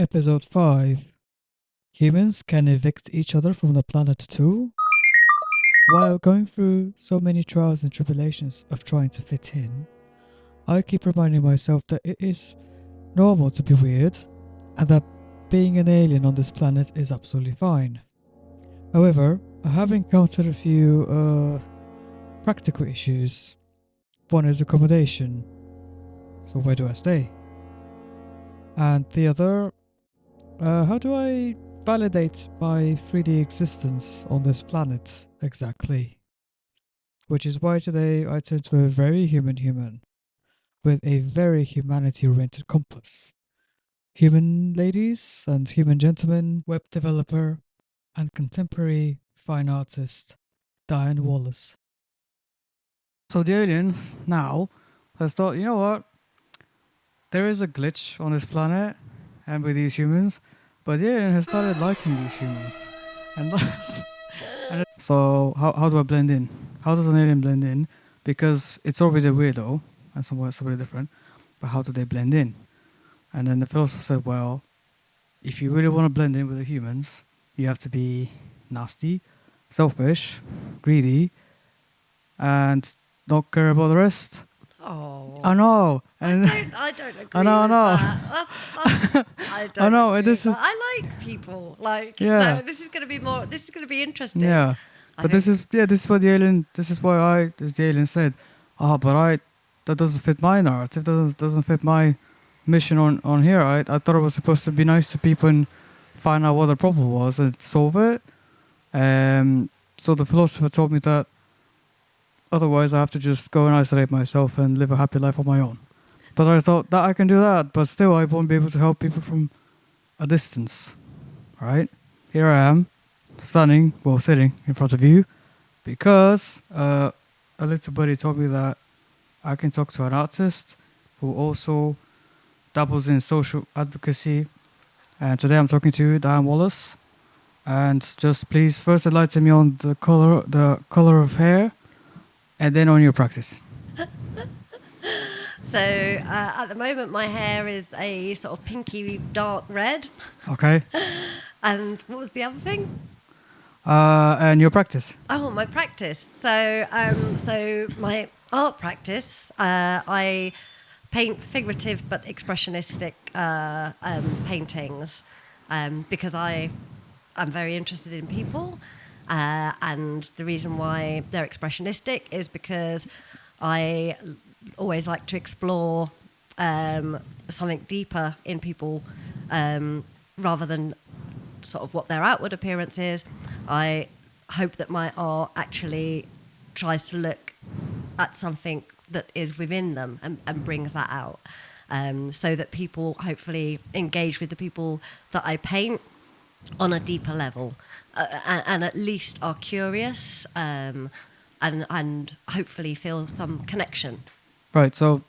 Episode 5. Humans can evict each other from the planet too? While going through so many trials and tribulations of trying to fit in, I keep reminding myself that it is normal to be weird and that being an alien on this planet is absolutely fine. However, I have encountered a few practical issues. One is accommodation. So where do I stay? And the other, how do I validate my 3D existence on this planet exactly? Which is why today I tend to a very human with a very humanity-oriented compass. Human ladies and human gentlemen, web developer and contemporary fine artist Diane Wallace. So the alien now has thought, you know what? There is a glitch on this planet and with these humans, but the alien has started liking these humans. And so how do I blend in? How does an alien blend in? Because it's already a weirdo and somebody different, but how do they blend in? And then the philosopher said, well, if you really want to blend in with the humans, you have to be nasty, selfish, greedy, and not care about the rest. Oh, I know. And I don't agree I know. with that. I don't. I know. Agree This with is. that. I like people. Yeah. So this is going to be more. This is going to be interesting. Yeah. I But this is what the alien. This is why the alien said, that doesn't fit my narrative. Doesn't fit my mission on here. I thought it was supposed to be nice to people and find out what the problem was and solve it. So the philosopher told me that otherwise I have to just go and isolate myself and live a happy life on my own. But I thought that I can do that, but still I won't be able to help people from a distance. Right? Here I am, sitting in front of you, because a little buddy told me that I can talk to an artist who also dabbles in social advocacy. And today I'm talking to you, Diane Wallace. And just please first enlighten me on the color of hair, and then on your practice. So at the moment, my hair is a sort of pinky dark red. Okay. And what was the other thing? And your practice. Oh, my practice. So my art practice, I paint figurative but expressionistic paintings because I'm very interested in people. And the reason why they're expressionistic is because I always like to explore something deeper in people rather than sort of what their outward appearance is. I hope that my art actually tries to look at something that is within them and brings that out, so that people hopefully engage with the people that I paint on a deeper level, and at least are curious, and hopefully feel some connection. Right. So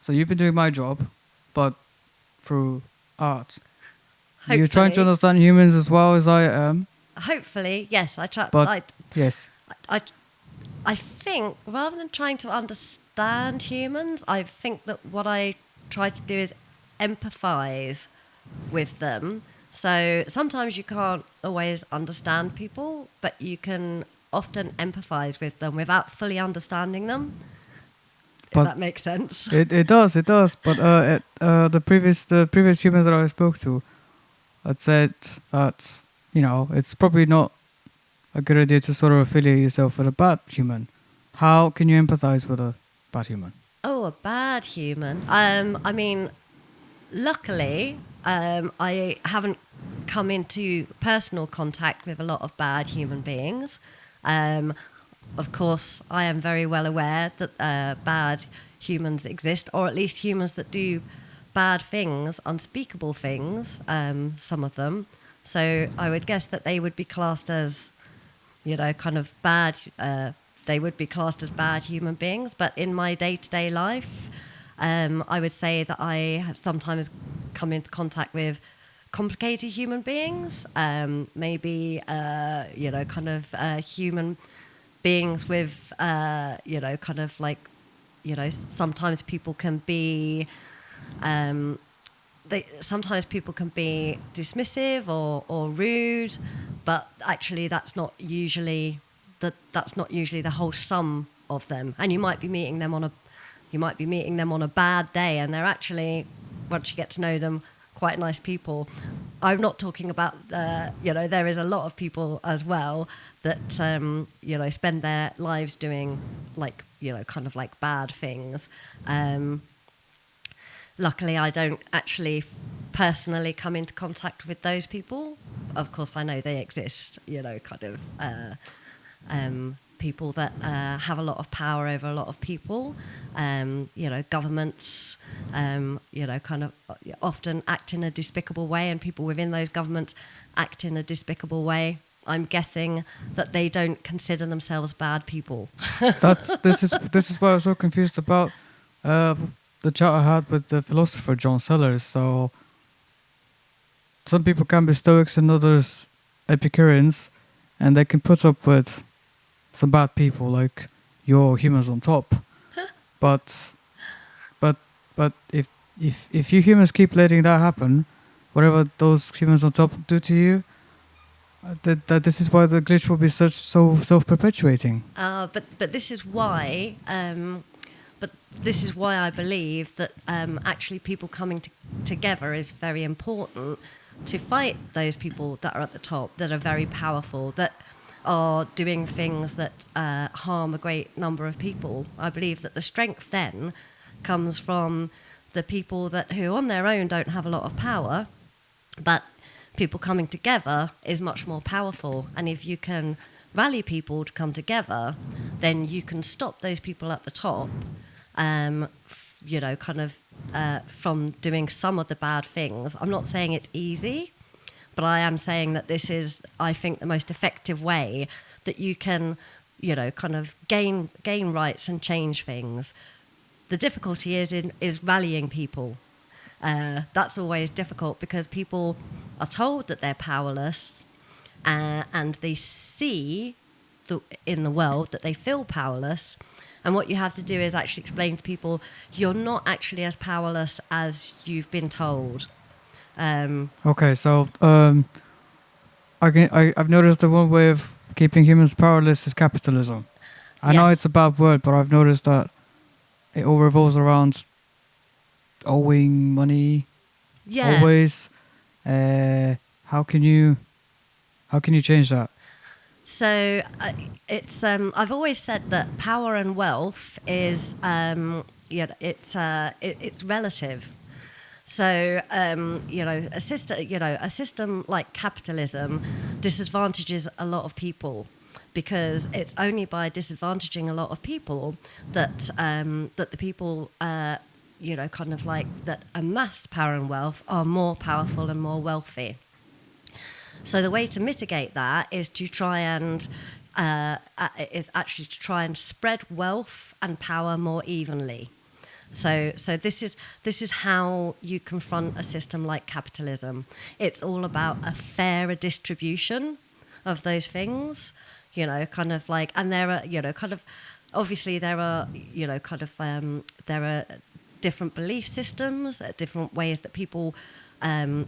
you've been doing my job, but through art. Hopefully. You're trying to understand humans as well as I am. Hopefully, yes. I try. But yes. I think rather than trying to understand humans, I think that what I try to do is empathise with them. So sometimes you can't always understand people, but you can often empathise with them without fully understanding them. If that makes sense. It does. But the previous humans that I spoke to had said that, it's probably not a good idea to sort of affiliate yourself with a bad human. How can you empathize with a bad human? Oh, a bad human. I mean, luckily, I haven't come into personal contact with a lot of bad human beings. Of course, I am very well aware that bad humans exist, or at least humans that do bad things, unspeakable things, some of them. So I would guess that they would be classed as, kind of bad. They would be classed as bad human beings. But in my day-to-day life, I would say that I have sometimes come into contact with complicated human beings, maybe, human beings with, sometimes people can be sometimes people can be dismissive or rude, but actually that's not usually the whole sum of them. And you might be meeting them on a bad day, and they're actually, once you get to know them, quite nice people. I'm not talking about there is a lot of people as well that spend their lives doing kind of like bad things. Luckily, I don't actually personally come into contact with those people. Of course, I know they exist, people that have a lot of power over a lot of people. Governments, kind of often act in a despicable way, and people within those governments act in a despicable way. I'm guessing that they don't consider themselves bad people. This is what I was so confused about the chat I had with the philosopher John Sellers. So some people can be Stoics and others Epicureans, and they can put up with some bad people like your humans on top. but if you humans keep letting that happen, whatever those humans on top do to you, that this is why the glitch will be so self-perpetuating. But this is why. But this is why I believe that actually people coming together is very important to fight those people that are at the top, that are very powerful, that are doing things that harm a great number of people. I believe that the strength then comes from the people who on their own don't have a lot of power, but people coming together is much more powerful. And if you can rally people to come together, then you can stop those people at the top, from doing some of the bad things. I'm not saying it's easy, but I am saying that this is, I think, the most effective way that you can, gain rights and change things. The difficulty is rallying people. That's always difficult because people are told that they're powerless, and they see in the world that they feel powerless. And what you have to do is actually explain to people you're not actually as powerless as you've been told. Okay, so I've noticed that one way of keeping humans powerless is capitalism. I know it's a bad word, but I've noticed that it all revolves around owing money. Yeah. Always. How can you change that? So it's I've always said that power and wealth is it's relative. So a system like capitalism disadvantages a lot of people, because it's only by disadvantaging a lot of people that that the people that amass power and wealth are more powerful and more wealthy. So the way to mitigate that is to try and spread wealth and power more evenly. So this is how you confront a system like capitalism. It's all about a fairer distribution of those things, and there are, obviously there are, there are different belief systems, different ways that people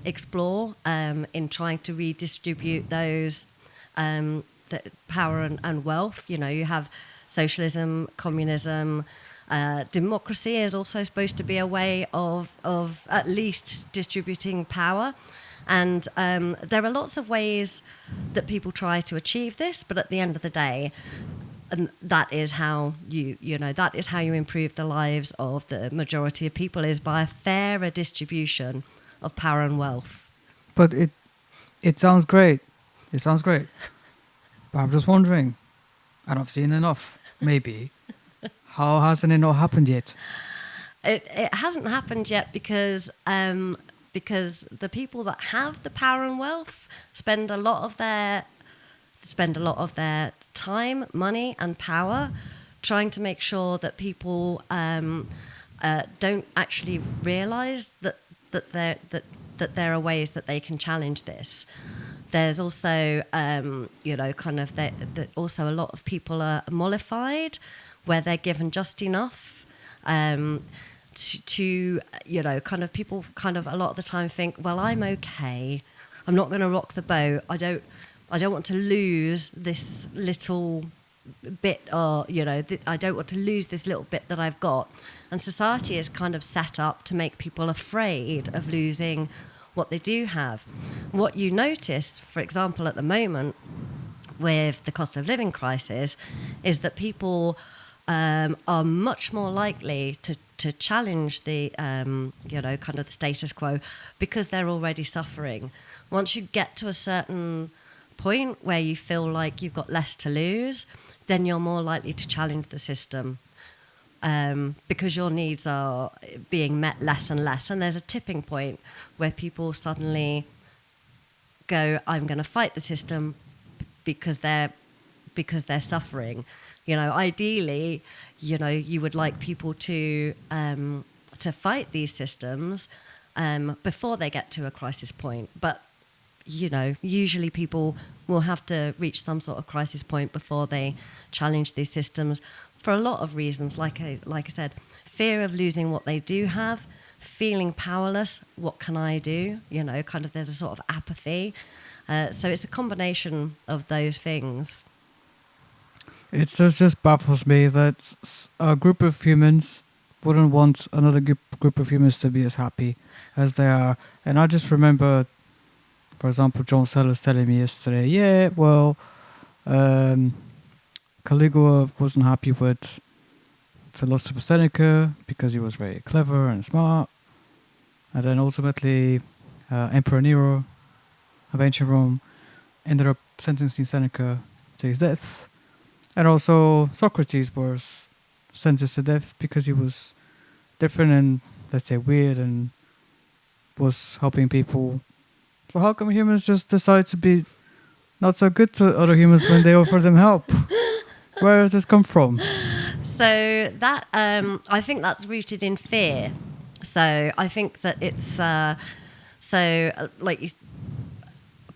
explore in trying to redistribute those the power and wealth. You have socialism, communism. Democracy is also supposed to be a way of at least distributing power. And there are lots of ways that people try to achieve this, but at the end of the day, that is how you improve the lives of the majority of people, is by a fairer distribution of power and wealth. But it sounds great. It sounds great. But I'm just wondering, and I've seen enough, maybe, how hasn't it not happened yet? It hasn't happened yet because the people that have the power and wealth spend a lot of their time, money, and power trying to make sure that people don't actually realise that there are ways that they can challenge this. There's also, also a lot of people are mollified, where they're given just enough. to kind of people kind of a lot of the time think, well, I'm okay. I'm not going to rock the boat. I don't want to lose this little bit, or I don't want to lose this little bit that I've got. And society is kind of set up to make people afraid of losing what they do have. What you notice, for example, at the moment with the cost of living crisis, is that people are much more likely to challenge the kind of the status quo because they're already suffering. Once you get to a certain point where you feel like you've got less to lose, then you're more likely to challenge the system because your needs are being met less and less. And there's a tipping point where people suddenly go, I'm going to fight the system because they're suffering. Ideally, you would like people to fight these systems before they get to a crisis point. But usually people will have to reach some sort of crisis point before they challenge these systems for a lot of reasons. Like I said, fear of losing what they do have, feeling powerless. What can I do? Kind of there's a sort of apathy. So it's a combination of those things. It just baffles me that a group of humans wouldn't want another group of humans to be as happy as they are. And I just remember, for example, John Sellers telling me yesterday, Caligula wasn't happy with philosopher Seneca because he was very clever and smart. And then ultimately, Emperor Nero of ancient Rome ended up sentencing Seneca to his death. And also Socrates was sentenced to death because he was different and, let's say, weird and was helping people. So how come humans just decide to be not so good to other humans when they offer them help? Where does this come from? So that I think that's rooted in fear. So I think that it's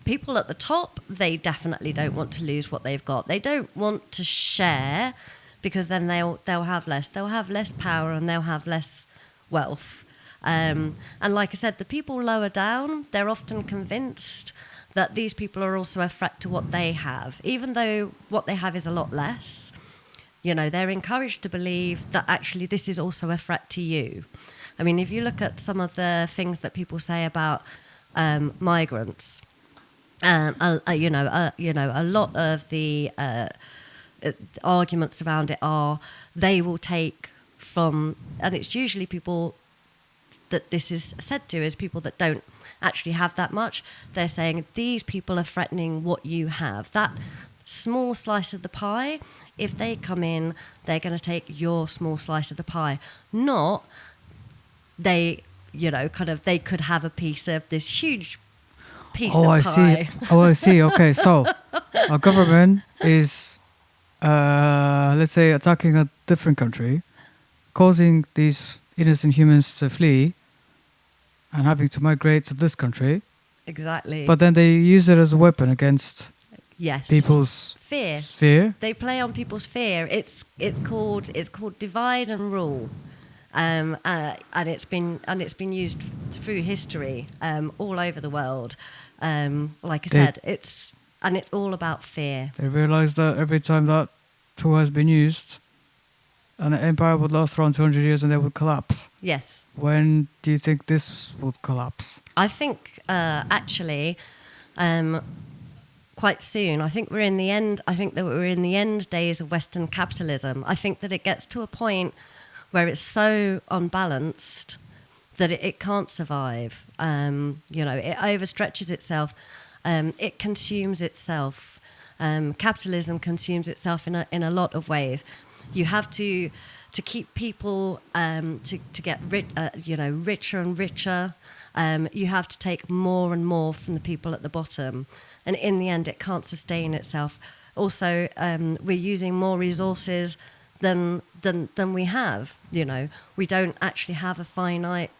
people at the top, they definitely don't want to lose what they've got. They don't want to share because then they'll have less. They'll have less power and they'll have less wealth. And like I said, the people lower down, they're often convinced that these people are also a threat to what they have, even though what they have is a lot less. They're encouraged to believe that actually this is also a threat to you. I mean, if you look at some of the things that people say about migrants, a lot of the arguments around it are they will take from, and it's usually people that this is said to as people that don't actually have that much. They're saying these people are threatening what you have. That small slice of the pie, if they come in, they're going to take your small slice of the pie. Not they, they could have a piece of this huge piece of pie. I see. Okay, so our government is, let's say, attacking a different country, causing these innocent humans to flee and having to migrate to this country. Exactly. But then they use it as a weapon against people's fear. They play on people's fear. It's called divide and rule. And it's been used through history all over the world. Like I said, it's all about fear. They realize that every time that tool has been used, an empire would last around 200 years and they would collapse. Yes. When do you think this would collapse? I think actually quite soon. I think we're in the end. I think that we're in the end days of Western capitalism. I think that it gets to a point where it's so unbalanced that it can't survive. It overstretches itself. It consumes itself. Capitalism consumes itself in a lot of ways. You have to keep people to get richer and richer. You have to take more and more from the people at the bottom, and in the end, it can't sustain itself. Also, we're using more resources than we have. We don't actually have a finite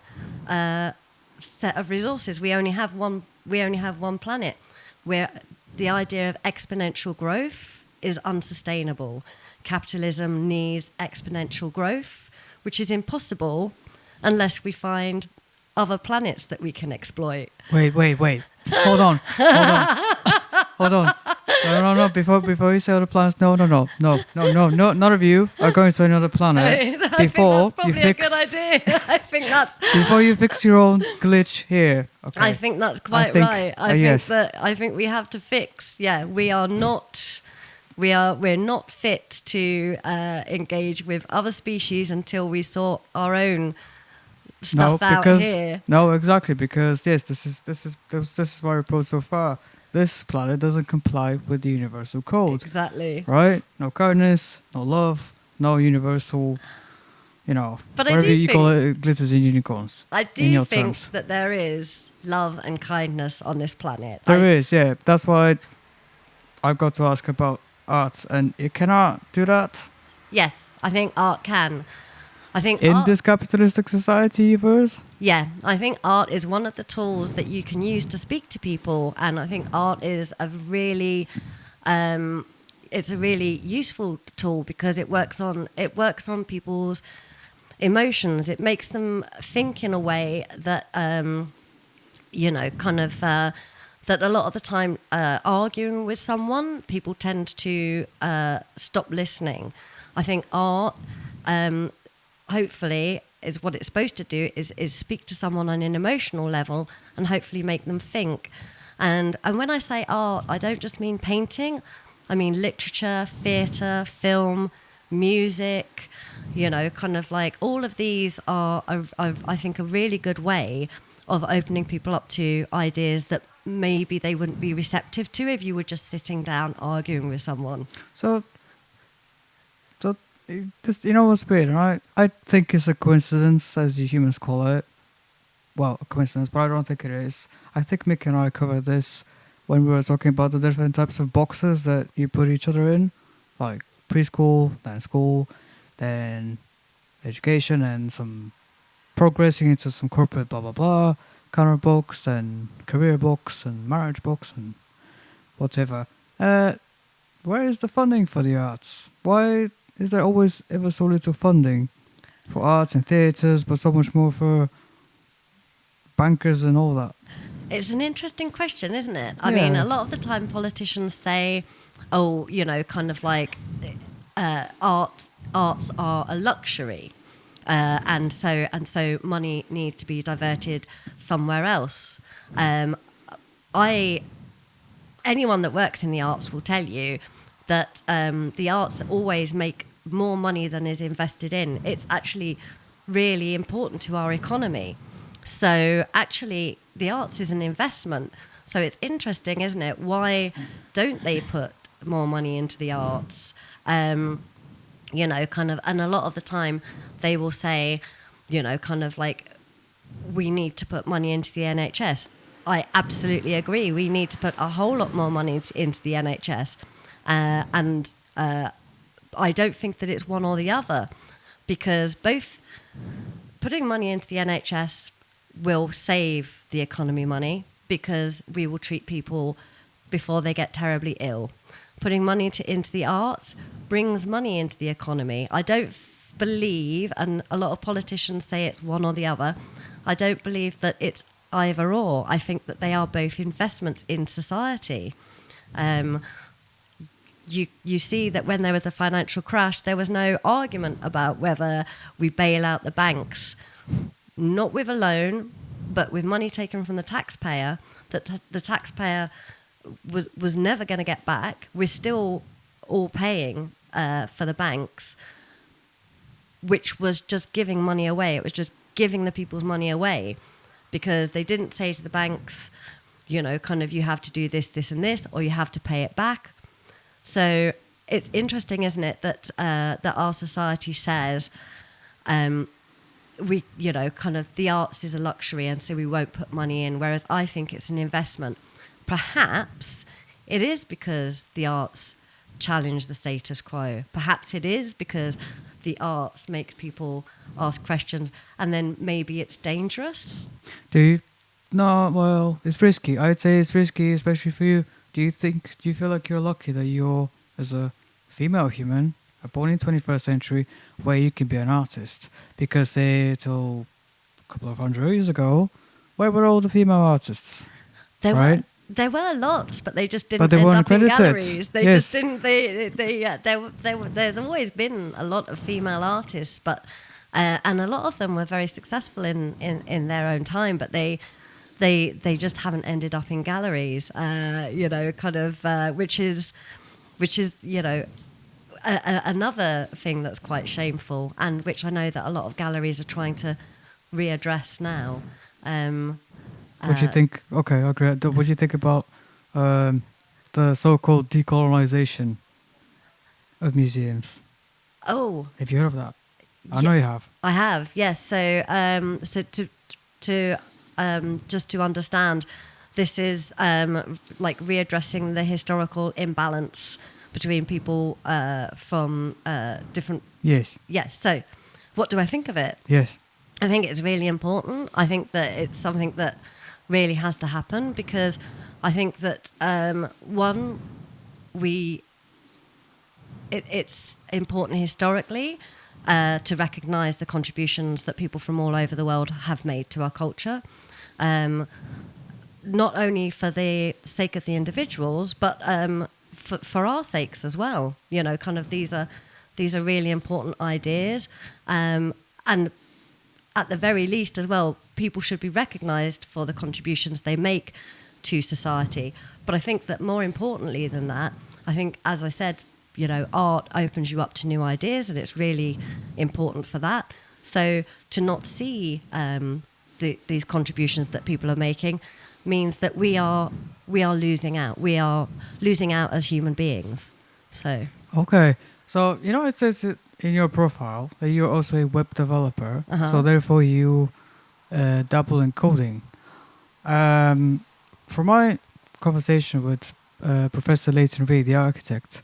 set of resources. We only have one. We only have one planet. Where the idea of exponential growth is unsustainable. Capitalism needs exponential growth, which is impossible unless we find other planets that we can exploit. Wait. Hold on. Hold on. No. Before you say other planets, no. None of you are going to another planet before I think that's probably you fix. a good idea. I think that's. Before you fix your own glitch here. Okay. I think that's quite right. I think we have to fix. Yeah, we're not fit to engage with other species until we sort our own stuff out here. No, exactly, because yes, this is my approach so far. This planet doesn't comply with the universal code. Exactly. Right? No kindness, no love, no universal, But whatever you call it, glitters and unicorns. I do think that there is love and kindness on this planet. There is, yeah. That's why I've got to ask about art, and it cannot do that. Yes, I think art can. I think in this capitalistic society, verse. Yeah, I think art is one of the tools that you can use to speak to people, and I think art is a really, it's a really useful tool because it works on people's emotions. It makes them think in a way that, that a lot of the time, arguing with someone, people tend to stop listening. I think art, hopefully, is what it's supposed to do is speak to someone on an emotional level and hopefully make them think. And when I say art, I don't just mean painting. I mean literature, theatre, film, music, all of these are I think, a really good way of opening people up to ideas that maybe they wouldn't be receptive to if you were just sitting down arguing with someone. So this, what's weird, right? I think it's a coincidence, as you humans call it. Well, a coincidence, but I don't think it is. I think Mick and I covered this when we were talking about the different types of boxes that you put each other in, like preschool, then school, then education, and some progressing into some corporate blah blah blah kind of box, then career box and marriage box and whatever. Where is the funding for the arts? Why is there always ever so little funding for arts and theatres, but so much more for bankers and all that? It's an interesting question, isn't it? I mean, a lot of the time politicians say, arts are a luxury, and so money needs to be diverted somewhere else. Anyone that works in the arts will tell you that the arts always make more money than is invested in. It's actually really important to our economy. So actually, the arts is an investment. So it's interesting, isn't it? Why don't they put more money into the arts? And a lot of the time they will say, we need to put money into the NHS. I absolutely agree. We need to put a whole lot more money into the NHS. And I don't think that it's one or the other, because both putting money into the NHS will save the economy money, because we will treat people before they get terribly ill. Putting money into the arts brings money into the economy. I don't believe, and a lot of politicians say it's one or the other, I don't believe that it's either or. I think that they are both investments in society. You see that when there was the financial crash, there was no argument about whether we bail out the banks, not with a loan, but with money taken from the taxpayer, that the taxpayer was never going to get back. We're still all paying for the banks, which was just giving money away. It was just giving the people's money away, because they didn't say to the banks, you have to do this, this and this, or you have to pay it back. So it's interesting, isn't it, that our society says the arts is a luxury, and so we won't put money in, whereas I think it's an investment. Perhaps it is because the arts challenge the status quo. Perhaps it is because the arts make people ask questions, and then maybe it's dangerous. No, well, it's risky. I'd say it's risky, especially for you. Do you feel like you're lucky that you're, as a female human, born in 21st century, where you can be an artist? Because say till a couple of 100 years ago, where were all the female artists? There right? There were lots, but they just But didn't they end weren't up in credited. galleries. They Yes. just didn't. There's always been a lot of female artists, but and a lot of them were very successful in their own time. But they just haven't ended up in galleries. Which is another thing that's quite shameful, and which I know that a lot of galleries are trying to readdress now. What do you think? Okay, I agree. What do you think about the so-called decolonization of museums? Oh, Have you heard of that? I Yeah. know you have. I have, yes. So just to understand, this is like readdressing the historical imbalance between people from different. Yes. Yes. So, what do I think of it? Yes. I think it's really important. I think that it's something that really has to happen, because I think that it's important historically to recognise the contributions that people from all over the world have made to our culture, not only for the sake of the individuals, but for our sakes as well. These are really important ideas, and at the very least as well, people should be recognised for the contributions they make to society. But I think that more importantly than that, I think, as I said, art opens you up to new ideas, and it's really important for that. So to not see these contributions that people are making means that we are losing out. We are losing out as human beings. So Okay. So, it says it in your profile that you're also a web developer. Uh-huh. So therefore you dabble in coding. From my conversation with Professor Leighton Reed, the architect,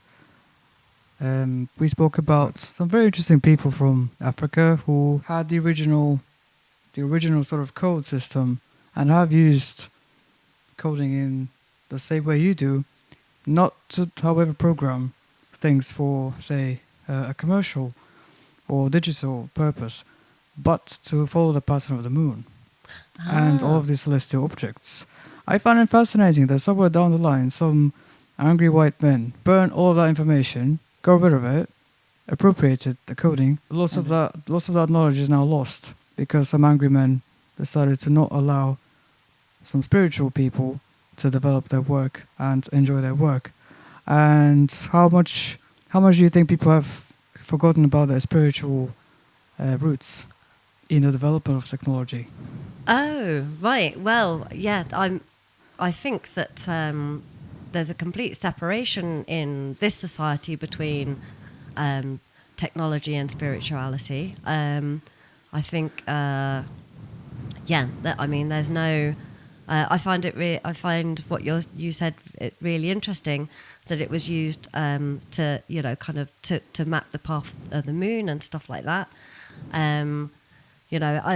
we spoke about some very interesting people from Africa who had the original sort of code system and have used coding in the same way you do, not to, however, program things for, say, a commercial or digital purpose, but to follow the pattern of the moon and all of these celestial objects. I find it fascinating that somewhere down the line, some angry white men burn all of that information, got rid of it, appropriated the coding. Lots of that knowledge is now lost because some angry men decided to not allow some spiritual people to develop their work and enjoy their work. And how much do you think people have forgotten about their spiritual roots in the development of technology? Oh, right. Well, yeah, I think that there's a complete separation in this society between technology and spirituality. I think, there's no. I find what you said really interesting, that it was used to map the path of the moon and stuff like that. I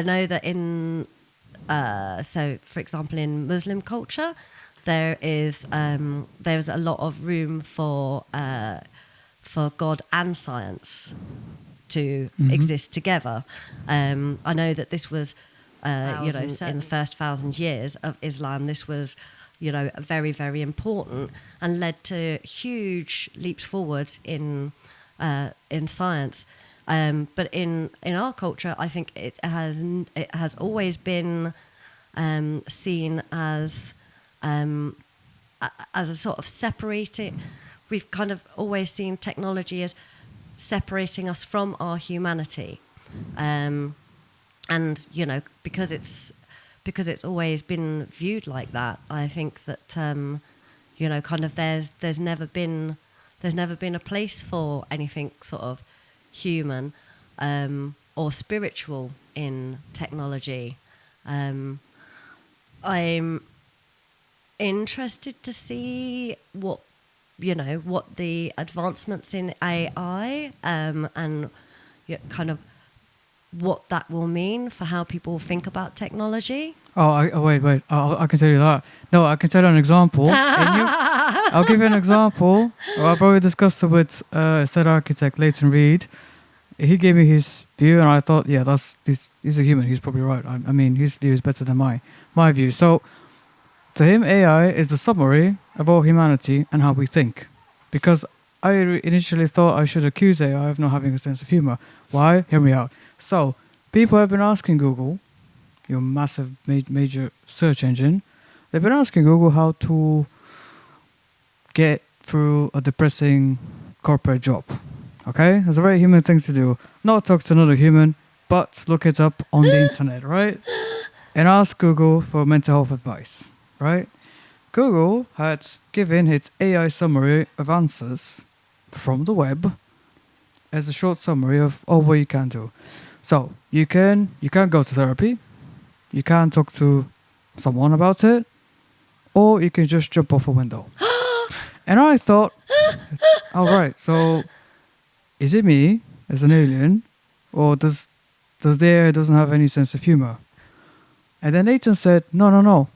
know that for example, in Muslim culture, there's a lot of room for God and science to exist together. I know that this was, in the first 1,000 years of Islam, this was, very, very important and led to huge leaps forwards in science. But in our culture, I think it has always been seen as a sort of separating. We've kind of always seen technology as separating us from our humanity, and because it's always been viewed like that. I think that there's never been a place for anything sort of human or spiritual in technology. I'm interested to see what the advancements in AI and kind of what that will mean for how people think about technology. Wait. I can tell you that. No, I can tell you an example. I'll give you an example. I've already discussed it with said architect Leighton Reed. he gave me his view, and I thought, yeah, he's a human. He's probably right. I mean, his view is better than my view. So to him, AI is the summary of all humanity and how we think. Because I initially thought I should accuse AI of not having a sense of humor. Why? Hear me out. So people have been asking Google, your massive major search engine, they've been asking Google how to get through a depressing corporate job. Okay? It's a very human thing to do. Not talk to another human, but look it up on the internet, right? And ask Google for mental health advice, right? Google had given its AI summary of answers from the web as a short summary of what you can do. So you can go to therapy, you can talk to someone about it, or you can just jump off a window. And I thought, all right, so is it me as an alien, or does the AI doesn't have any sense of humor? And then Nathan said, no.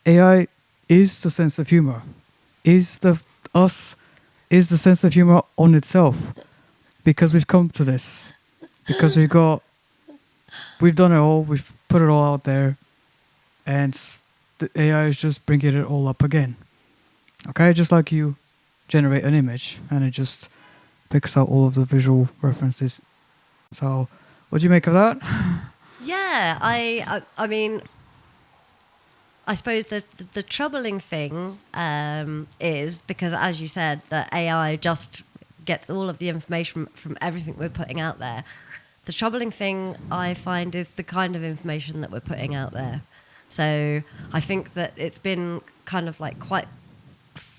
AI is the sense of humor. Is the sense of humor on itself. Because we've come to this. Because we've done it all, we've put it all out there, and the AI is just bringing it all up again. Okay, just like you generate an image and it just picks out all of the visual references. So, what do you make of that? Yeah, I mean, I suppose the troubling thing is because, as you said, that AI just gets all of the information from everything we're putting out there. The troubling thing I find is the kind of information that we're putting out there. So I think that it's been kind of like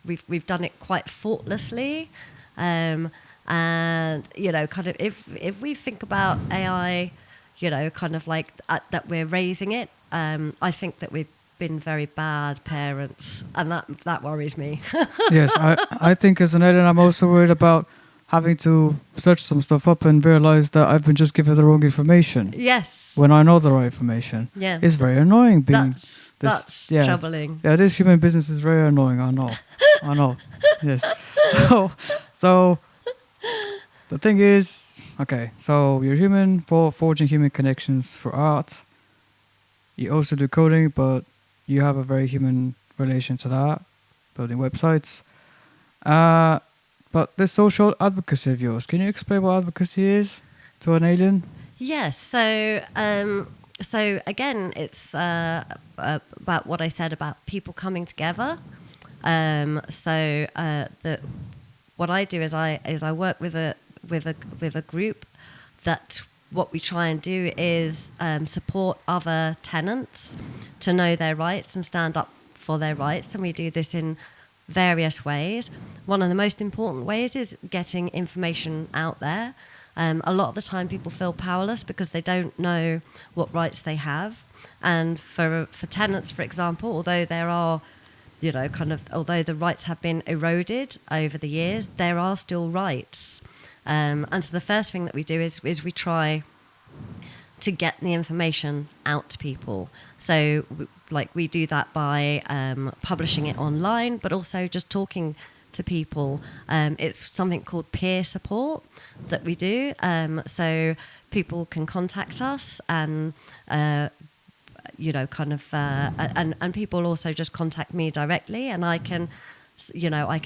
we've done it quite thoughtlessly, and kind of if we think about AI, kind of like that we're raising it, I think that we've been very bad parents, and that worries me. Yes, I think as an alien, I'm also worried about having to search some stuff up and realize that I've been just given the wrong information. Yes. When I know the right information. Yeah. It's very annoying being... That's troubling. Yeah, this human business is very annoying, I know. I know. Yes. So the thing is, okay, so you're human for forging human connections for art. You also do coding, but you have a very human relation to that, building websites. But this social advocacy of yours, can you explain what advocacy is to an alien? Yes. So again, it's about what I said about people coming together. What I do is I work with a group that what we try and do is support other tenants to know their rights and stand up for their rights, and we do this in various ways. One of the most important ways is getting information out there. A lot of the time people feel powerless because they don't know what rights they have. And for tenants, for example, although there are, although the rights have been eroded over the years, there are still rights. And so the first thing that we do is we try to get the information out to people. So we do that by publishing it online, but also just talking to people. It's something called peer support that we do. So people can contact us and and people also just contact me directly, and I can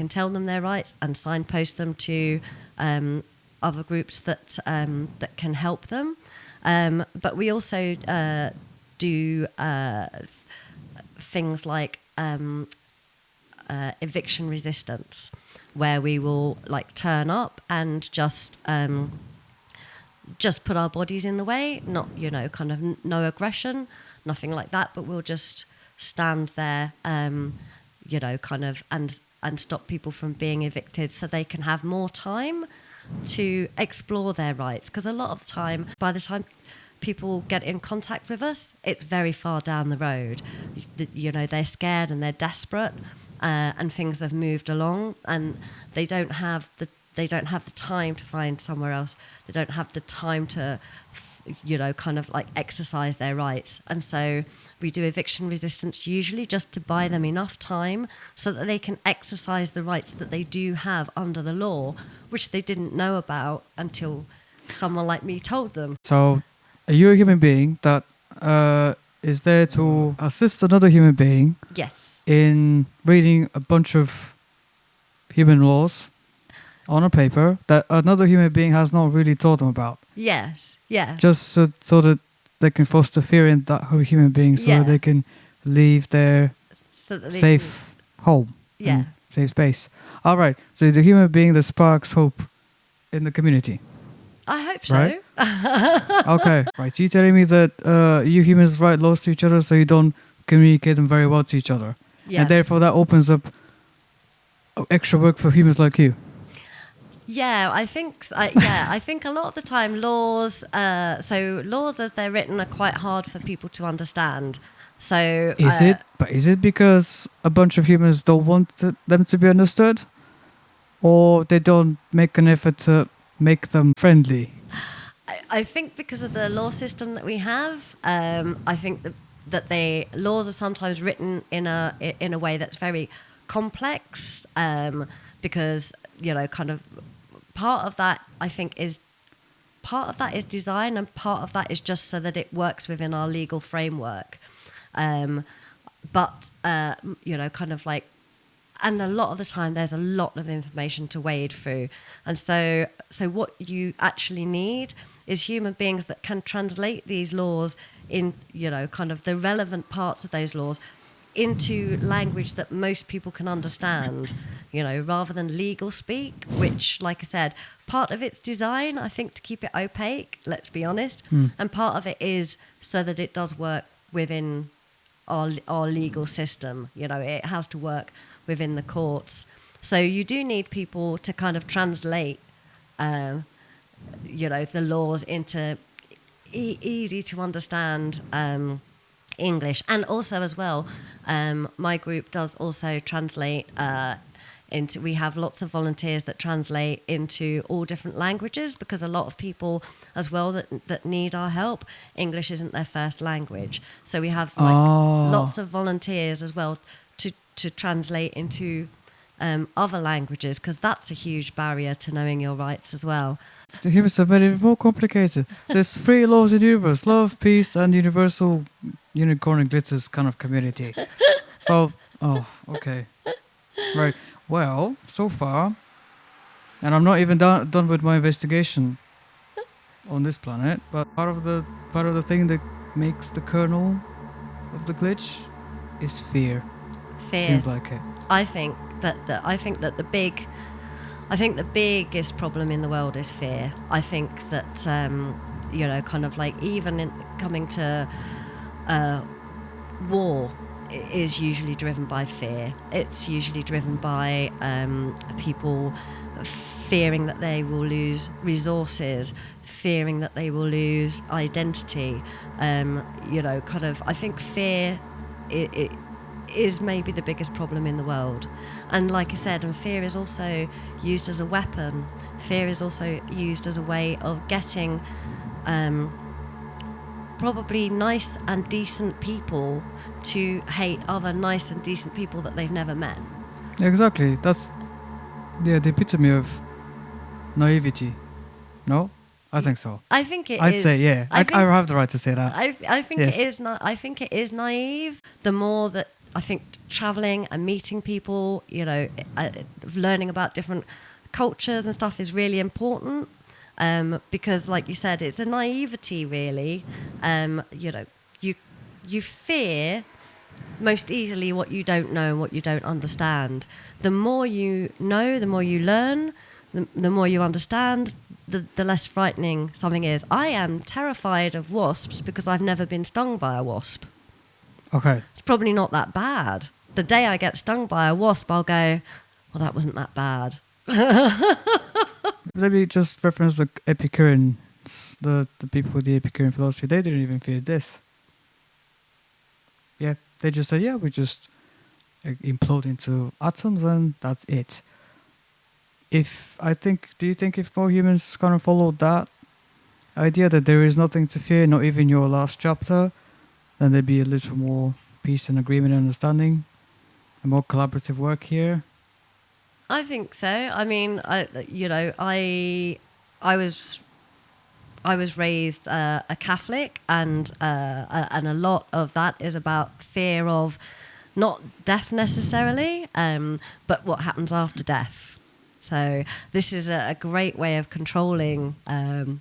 tell them their rights and signpost them to other groups that can help them. But we also do things like eviction resistance, where we will turn up and just put our bodies in the way, not no aggression, nothing like that, but we'll just stand there and stop people from being evicted so they can have more time to explore their rights. Because a lot of the time, by the time people get in contact with us, it's very far down the road. They're scared and they're desperate, and things have moved along, and they don't have the time to find somewhere else. They don't have the time to exercise their rights. And so we do eviction resistance usually just to buy them enough time so that they can exercise the rights that they do have under the law, which they didn't know about until someone like me told them. So, are you a human being that is there to assist another human being Yes. in reading a bunch of human laws on a paper that another human being has not really taught them about? Yes. Yeah. Just so that they can foster fear in that human being, so Yeah. that they can leave their So that they safe home, can, yeah. and safe space. All right. So the human being that sparks hope in the community. I hope so. Right. Okay. Right. So you're telling me that you humans write laws to each other, so you don't communicate them very well to each other, Yeah. and therefore that opens up extra work for humans like you. Yeah, I think. I think a lot of the time laws. So laws, as they're written, are quite hard for people to understand. So Is it? But is it because a bunch of humans don't want them to be understood, or they don't make an effort to make them friendly? I think because of the law system that we have, I think that the laws are sometimes written in a way that's very complex. Because kind of part of that I think is design, and part of that is just so that it works within our legal framework. But kind of like, and a lot of the time there's a lot of information to wade through, and so what you actually need is human beings that can translate these laws in kind of the relevant parts of those laws into language that most people can understand, rather than legal speak, which, like I said, part of it's design, I think, to keep it opaque, let's be honest, and part of it is so that it does work within our legal system. It has to work within the courts. So you do need people to kind of translate, the laws into easy to understand English. And also as well, my group does also translate we have lots of volunteers that translate into all different languages, because a lot of people as well that need our help, English isn't their first language. So we have lots of volunteers as well to translate into other languages, because that's a huge barrier to knowing your rights as well. The humans are very more complicated. There's 3 laws in the universe: love, peace, and universal unicorn and glitters kind of community. So, okay. Right. Well, so far, and I'm not even done with my investigation on this planet, but part of the thing that makes the kernel of the glitch is fear. Fear. Seems like it. I think that the biggest problem in the world is fear. I think that kind of like, even in coming to war, is usually driven by fear. It's usually driven by people fearing that they will lose resources, fearing that they will lose identity. Kind of, I think fear it is maybe the biggest problem in the world. And like I said, and fear is also used as a weapon. Fear is also used as a way of getting probably nice and decent people to hate other nice and decent people that they've never met. Exactly. That's the epitome of naivety. No? I think so. I think I'd say, yeah. I have the right to say that. I think Yes. it is. I think it is naive. The more that I think traveling and meeting people, learning about different cultures and stuff is really important. Because, like you said, it's a naivety, really. You fear most easily what you don't know and what you don't understand. The more you know, the more you learn, the more you understand, the less frightening something is. I am terrified of wasps because I've never been stung by a wasp. Okay. It's probably not that bad. The day I get stung by a wasp, I'll go, well, that wasn't that bad. Let me just reference the Epicureans, the people with the Epicurean philosophy. They didn't even fear death. Yeah, they just said, we just implode into atoms and that's it. Do you think if more humans kind of followed that idea that there is nothing to fear, not even your last chapter, then there'd be a little more peace and agreement and understanding, and more collaborative work here? I think so. I mean, I was I was raised a Catholic, and a lot of that is about fear of not death necessarily, but what happens after death. So this is a great way of controlling,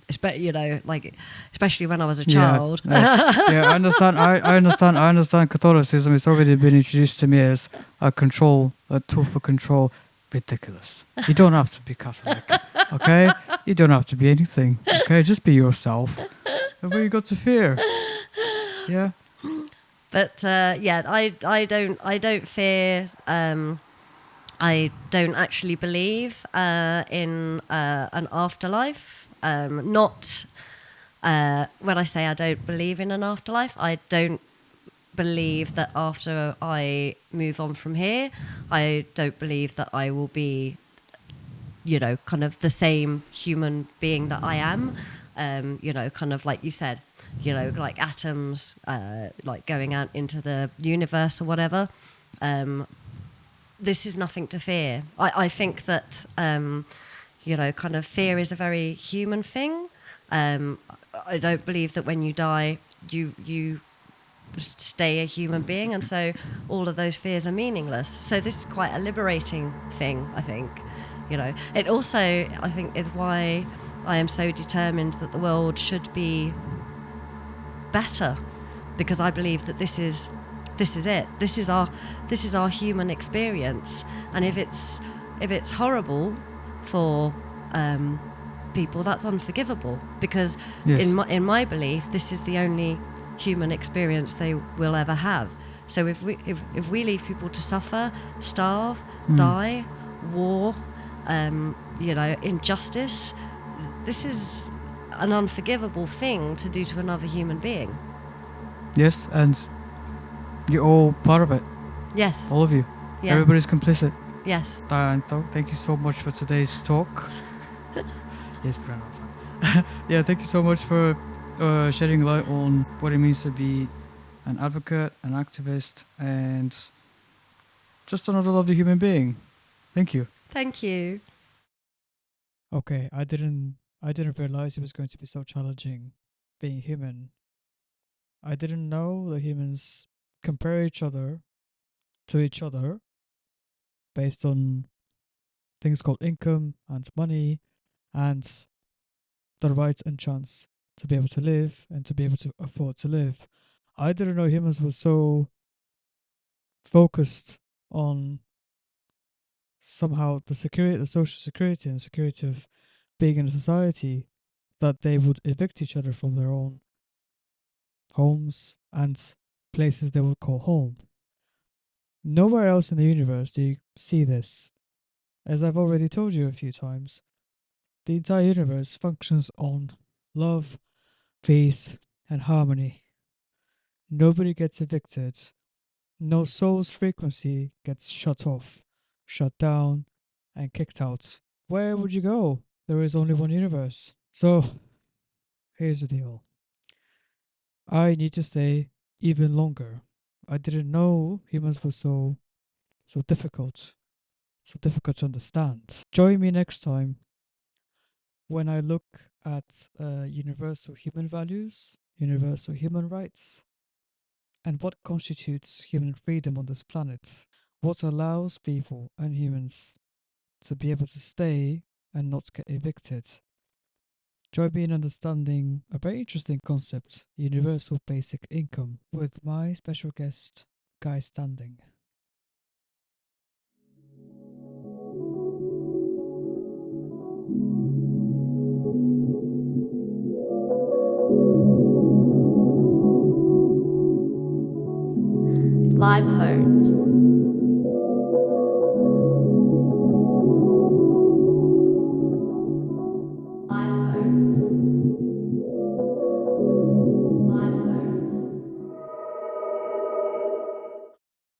especially when I was a child. Yeah, I understand. I understand Catholicism. It's already been introduced to me as a tool for control. Ridiculous. You don't have to be Catholic, okay? You don't have to be anything, okay? Just be yourself. And what you got to fear? Yeah. But I don't fear. I don't actually believe in an afterlife. Not when I say I don't believe in an afterlife, I don't believe that after I move on from here, I don't believe that I will be, kind of the same human being that I am. Kind of like you said, like atoms, like going out into the universe or whatever. This is nothing to fear. I think that, kind of fear is a very human thing. I don't believe that when you die, you stay a human being, and so all of those fears are meaningless. So this is quite a liberating thing, I think. It also, I think, is why I am so determined that the world should be better, because I believe that this is it. This is our human experience, and if it's horrible for people, that's unforgivable, because Yes. in my belief, this is the only human experience they will ever have. So if we leave people to suffer, starve, die, war, injustice, this is an unforgivable thing to do to another human being. Yes, and you're all part of it. Yes. All of you. Yeah. Everybody's complicit. Yes. Diane, thank you so much for today's talk. Yes, Brianna. Yeah, thank you so much for shedding light on what it means to be an advocate, an activist, and just another lovely human being. Thank you. Thank you. Okay, I didn't realize it was going to be so challenging being human. I didn't know that humans compare each other to each other based on things called income and money and the right and chance to be able to live and to be able to afford to live. I didn't know humans were so focused on somehow the security, the social security and security of being in a society, that they would evict each other from their own homes and places they would call home. Nowhere else in the universe do you see this. As I've already told you a few times, the entire universe functions on love, peace, and harmony. Nobody gets evicted. No soul's frequency gets shut off, shut down, and kicked out. Where would you go? There is only one universe. So, here's the deal. I need to stay even longer. I didn't know humans were so difficult, to understand. Join me next time when I look at universal human values, universal human rights, and what constitutes human freedom on this planet. What allows people and humans to be able to stay and not get evicted. Join me in understanding a very interesting concept, universal basic income, with my special guest, Guy Standing. Live Home.